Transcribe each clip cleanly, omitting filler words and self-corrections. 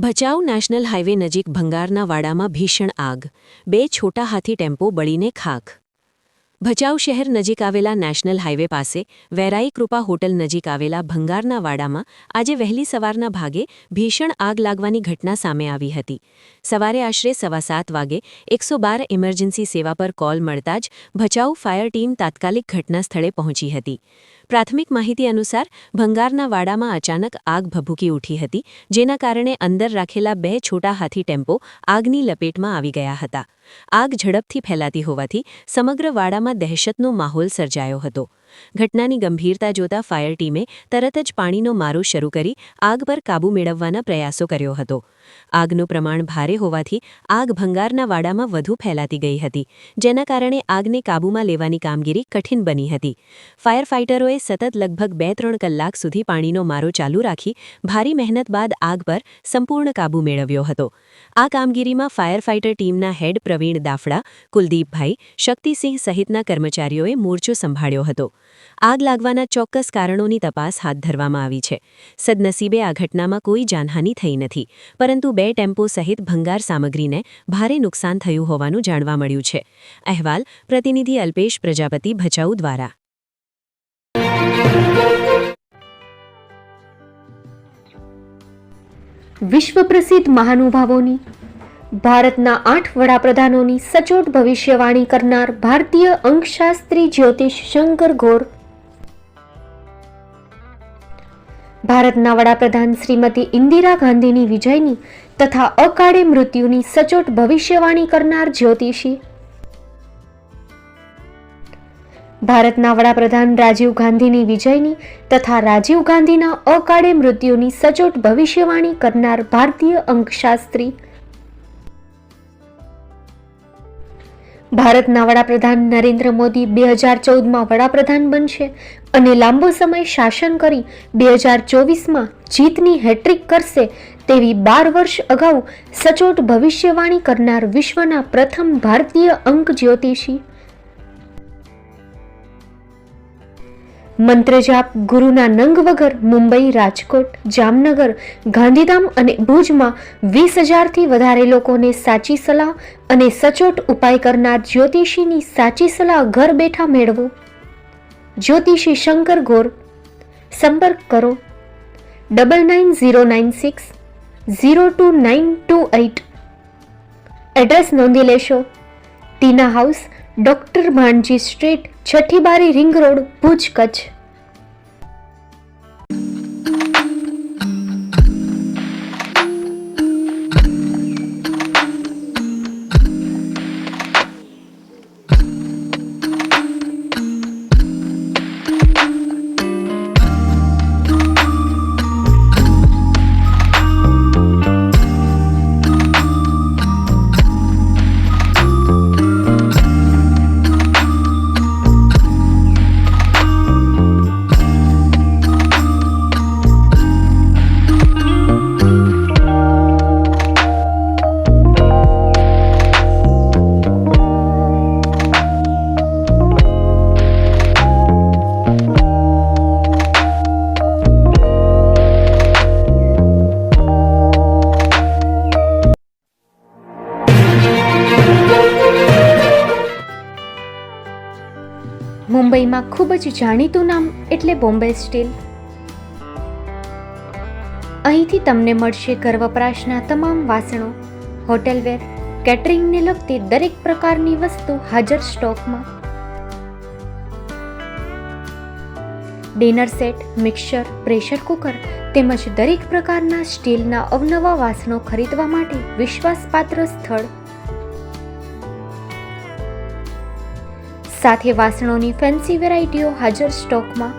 Bhachau national highway નજીક ભંગારના વાડામાં ભીષણ આગ, 2 છોટા હાથી ટેમ્પો બળીને ખાખ. ભચાઉ શહેર નજીક આવેલા નેશનલ હાઇવે પાસે વેરાઈ કૃપા હોટલ નજીક આવેલા ભંગારના વાડામાં આજે વહેલી સવારના ભાગે ભીષણ આગ લાગવાની ઘટના સામે આવી હતી. સવારે આશરે 7:15 વાગે 112 ઇમરજન્સી સેવા પર કોલ મળતા જ ભચાઉ ફાયર ટીમ તાત્કાલિક ઘટના સ્થળે પહોંચી હતી. પ્રાથમિક માહિતી અનુસાર ભંગારના વાડામાં અચાનક આગ ભભૂકી ઉઠી હતી, જેના કારણે અંદર રાખેલા 2 છોટા હાથી ટેમ્પો આગની લપેટમાં આવી ગયા હતા. આગ ઝડપથી ફેલાતી હોવાથી સમગ્ર વાડામાં દહેશતનો માહોલ સર્જાયો હતો. ઘટનાની ગંભીરતા જોતા ફાયર ટીમે તરત જ પાણીનો મારો શરૂ કરી આગ પર કાબૂ મેળવવાના પ્રયાસો કર્યો હતો. આગનું પ્રમાણ ભારે હોવાથી આગ ભંગારના વાડામાં વધુ ફેલાતી ગઈ હતી, જેના કારણે આગને કાબૂમાં લેવાની કામગીરી કઠિન બની હતી. ફાયર ફાઇટરોએ સતત લગભગ 2-3 કલાક સુધી પાણીનો મારો ચાલુ રાખી ભારી મહેનત બાદ આગ પર સંપૂર્ણ કાબૂ મેળવ્યો હતો. આ કામગીરીમાં ફાયર ફાઇટર ટીમના હેડ પ્રવીણ દાફડા, કુલદીપભાઈ, શક્તિસિંહ સહિતના કર્મચારીઓએ મોરચો સંભાળ્યો હતો. આગ લાગવાના ચોક્કસ કારણોની તપાસ હાથ ધરવામાં આવી છે. સદનસીબે આ ઘટનામાં કોઈ જાનહાનિ થઈ નથી, પરંતુ 2 ટેમ્પો સહિત ભંગાર સામગ્રીને ભારે નુકસાન થયું હોવાનું જાણવા મળ્યું છે. અહેવાલ પ્રતિનિધિ અલ્પેશ પ્રજાપતિ, ભચાઉ દ્વારા. વિશ્વ પ્રસિદ્ધ મહાનુભાવોની, ભારતના 8 વડાપ્રધાનોની સચોટ ભવિષ્યવાણી કરનાર ભારતીય અંકશાસ્ત્રી જ્યોતિષ શંકર ગોર, ભારતના વડાપ્રધાન શ્રીમતી ઇન્દિરા ગાંધીની વિજયની તથા અકાળે મૃત્યુની સચોટ ભવિષ્યવાણી કરનાર જ્યોતિષી, ભારતના વડાપ્રધાન રાજીવ ગાંધીની વિજયની તથા રાજીવ ગાંધીના અકાળે મૃત્યુની સચોટ ભવિષ્યવાણી કરનાર ભારતીય અંકશાસ્ત્રી, ભારતના વડાપ્રધાન નરેન્દ્ર મોદી 2014માં વડાપ્રધાન બનશે અને લાંબો સમય શાસન કરી 2024માં જીતની હેટ્રિક કરશે તેવી 12 વર્ષ અગાઉ સચોટ ભવિષ્યવાણી કરનાર વિશ્વના પ્રથમ ભારતીય અંક જ્યોતિષી, મંત્રજાપ ગુરુના નંગ વગર મુંબઈ, રાજકોટ, જામનગર, ગાંધીધામ અને ભુજમાં 20,000થી વધારે લોકોને સાચી સલાહ અને સચોટ ઉપાય કરનાર જ્યોતિષીની સાચી સલાહ ઘર બેઠા મેળવો. જ્યોતિષી શંકર ગોર. સંપર્ક કરો 9909602928. એડ્રેસ નોંધી લેશો: ટીના હાઉસ, ડોક્ટર ભાણજી સ્ટ્રીટ, છઠ્ઠી બારી, રિંગ રોડ, ભુજ, કચ્છ. મુંબઈમાં ખૂબ જ જાણીતું નામ એટલે બોમ્બે સ્ટીલ. અહીંથી તમને મળશે ઘર વપરાશના તમામ વાસણો, હોટેલવેર, કેટરિંગને લગતી દરેક પ્રકારની વસ્તુ હાજર સ્ટોકમાં. Dinner set, mixer, pressure cooker તેમજ દરેક પ્રકારના સ્ટીલના અવનવા વાસણો ખરીદવા માટે વિશ્વાસપાત્ર સ્થળ. સાથે વાસણોની ફેન્સી વેરાયટીઓ હાજર સ્ટોકમાં.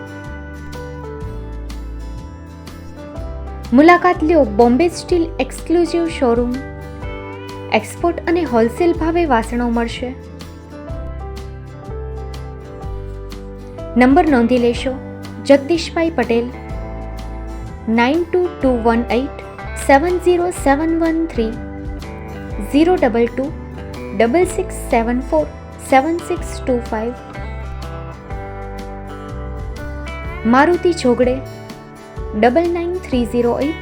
મુલાકાત લ્યો Bombay steel exclusive showroom. Export અને હોલસેલ ભાવે વાસણો મળશે. નંબર નોંધી લેશો: જગદીશભાઈ પટેલ, 9221870713, 022 6674 7625. મારુતિ જોગડે 993087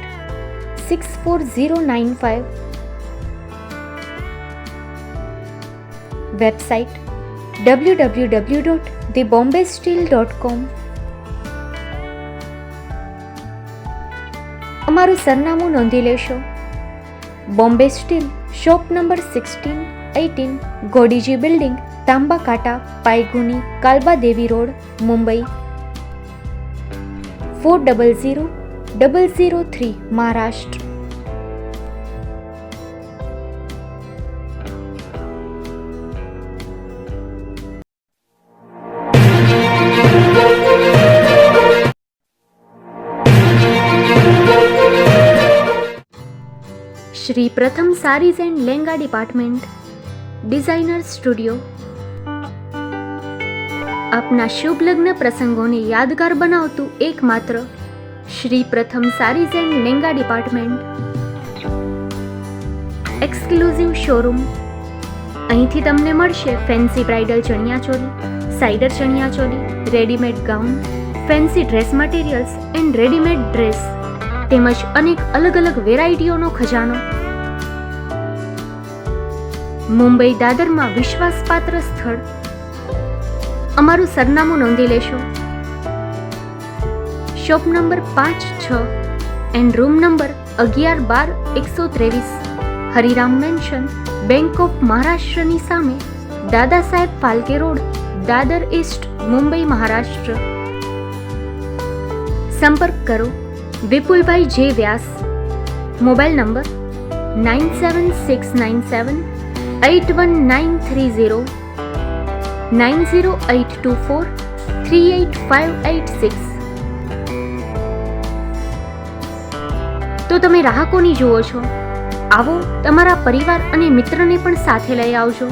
9462946095. Website www.thebombasteel.com. અમારું સરનામું નોંધી લેશો. Bombay steel, shop number 16-18, Godiji building, Tamba Kanta, Paydhuni, Kalbadevi road, Mumbai 400003, Maharashtra. Shri Pratham sarees and lehenga department, designer studio. આપના શુભ લગ્ન પ્રસંગોને યાદગાર બનાવતું એકમાત્ર Shri Pratham sarees and lehenga department. Exclusive showroom. અહીંથી તમને મળશે fancy bridal chaniya choli, cider chaniya choli, readymade gown, fancy dress materials and readymade dress તેમજ અનેક અલગ અલગ વેરાયટીઓનો ખજાનો. મુંબઈ દાદરમાં વિશ્વાસપાત્ર સ્થળ. અમારું સરનામું નોંધી લેશો. Shop number 5-6 and room number 11-12-123, Hariram mansion, bank of મહારાષ્ટ્રની સામે, દાદા સાહેબ ફાલ્કે રોડ, દાદર ઈસ્ટ, મુંબઈ, મહારાષ્ટ્ર. સંપર્ક કરો વિપુલભાઈ જે વ્યાસ. Mobile number 9769781930, 9082438586. તો તમે રાહ કોની જુઓ છો? આવો, તમારા પરિવાર અને મિત્રને પણ સાથે લઈ આવજો.